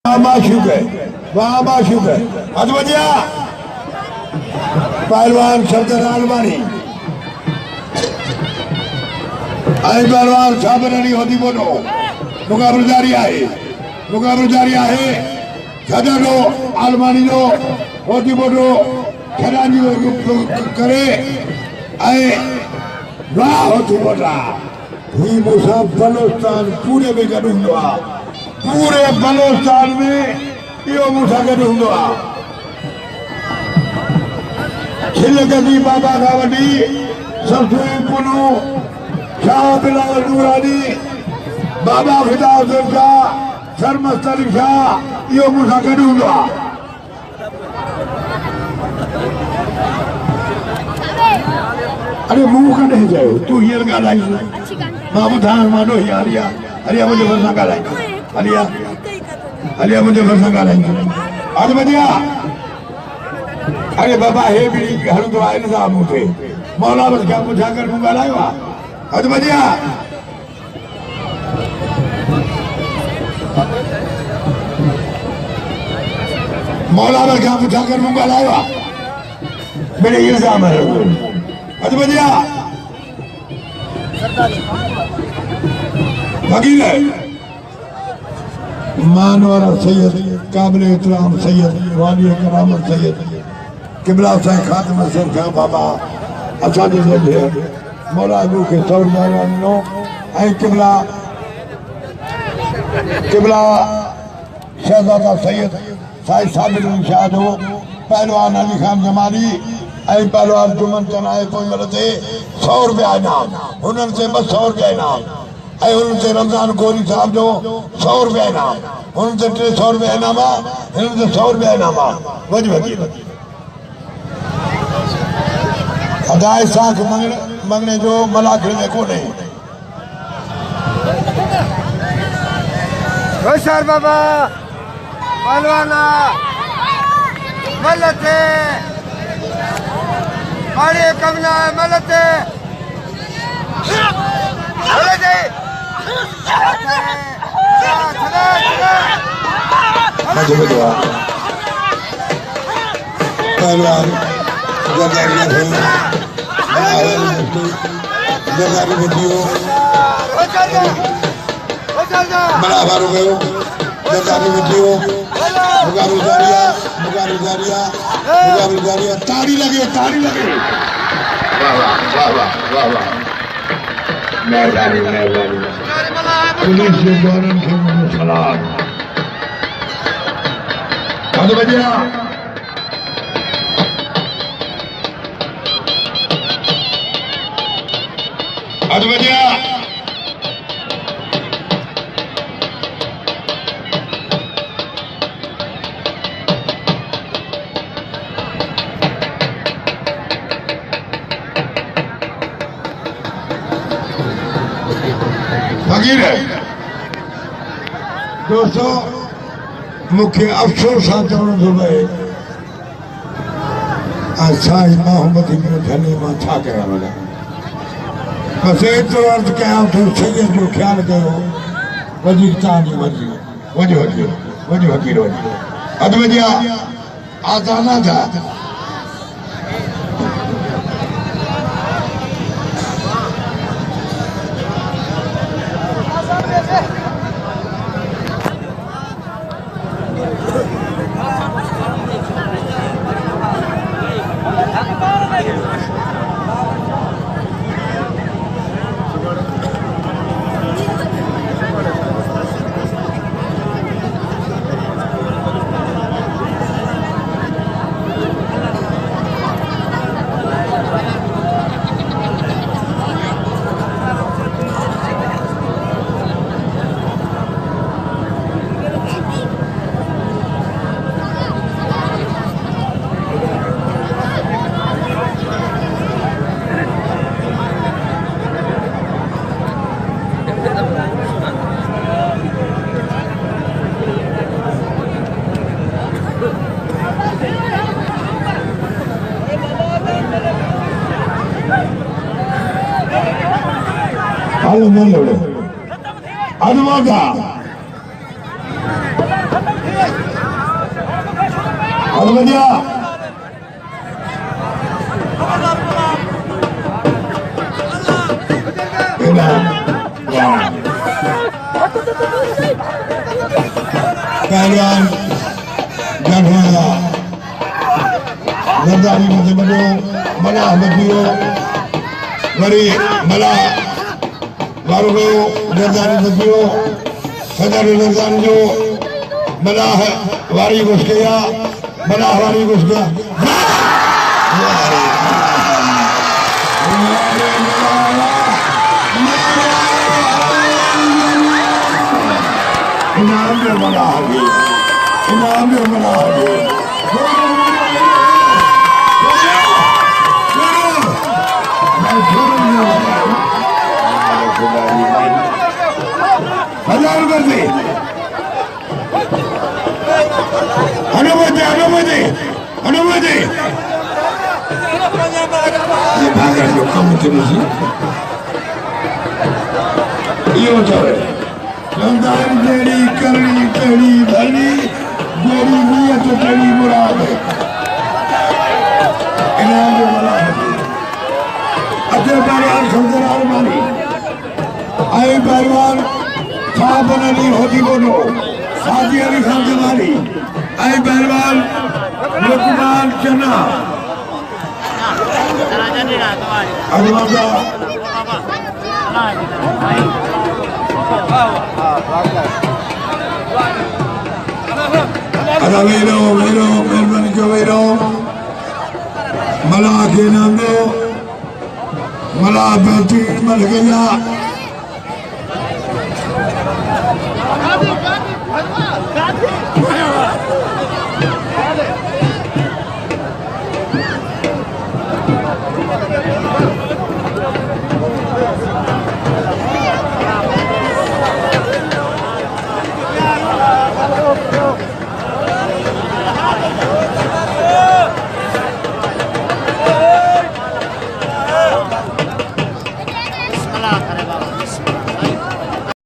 माशूक है, वहाँ माशूक है। अदवजिया पहलवान सफदर आलमानी आई पहलवान साबरनी होती बोलो मुकाबला जारी आहे सदरो आलमानी नो होती बोलो खराजी करे आए वाह होती बोला ही मुसा बलोस्तान पूरे में करूँगा पूरे बलोस्तान में यो मूसा करूँगा खिलगती बाबा खावटी सबसे पुनु शाह बिलावल नूरानी बाबा फिदा हुसैन शाह सरमस्तरी शाह यो मूसा करूँगा अरे मुंह का नहीं जाओ तू हियर गालाई मामू था मानो यारिया अरे मुझे फरसा गालाई अलिया मुझे फरसा गालाई आज बजिया अरे बाबा हे भी हर तो आए ना मुझे मौला बस क्या पूछा कर मुंह गालाई वा आज बजिया मौला बस क्या पूछा कर मुंह गालाई वा मेरे इल्जाम है आज बजिया वकील है मानवर सैयद काबिल एहतराम सैयद वाली करामत सैयद किबला हुसैन खातिम हसन खां बाबा असांजे जॾहिं मौला अबू खे सौर महिरबानी ऐं किबला शहज़ादा सैयद साईं साबिर शाह जो पहलवान अली खान जमाली ऐं पहलवान जुमन चनाए पोइ महिल ते 100 रुपया इनाम हुननि ते 200 रुपया इनाम ऐं हुननि ते रमज़ान गोरी साहब जो 100 रुपया इनाम हुननि ते 300 रुपया इनाम आहे हिननि ते 100 रुपया इनाम आहे वॾी वकील अदाए साख मंगणे जो मलाखिर में कोन्हे होशियार बाबा पहलवाना मलते बड़े कमला मलते पहलवान बराबर हो गयो मुकाबला ताड़ी लगे मेहरबानी पुलिस के जवानों के मुझे सलाम आज बजिया फकीर है दोस्तों मुख्य अफसोस चवण थो पए साईं मोहम्मद इब्न खली मां छा कयां वञा बस एतिरो अर्ज़ु कयां थो सैयद जो ख़्यालु कयो वधीक तव्हांजी मर्ज़ी वॾी वकील वञी अधु वॼिया आज़ाना जा Alın lan öyle. Hadi bakalım. अलवदिया पहलवान जगह जरदारी में बनो मना बजियो वरी मला वारो जरदारी बजियो सदर जरदारी जो मना है वारी घुस गया मना वारी घुस गया इनाम में बना है इनाम में बना है हजार कर दे अनुमति अनुमति अनुमति ये भागा जो कम चली ये होता है रमजान तेरी करनी तेरी भरनी तेरी नियत तेरी मुराद इनाम जो बना है अजय पहलवान खंजर आलमानी आए पहलवान साहब अली होती बोलो सादी अली खान जमानी आए पहलवान लुकमान चना अजमाजा अदा वेरो वेरो मेहरबानी को वेरो मला के नाम दो मला बेहतरीन मल गया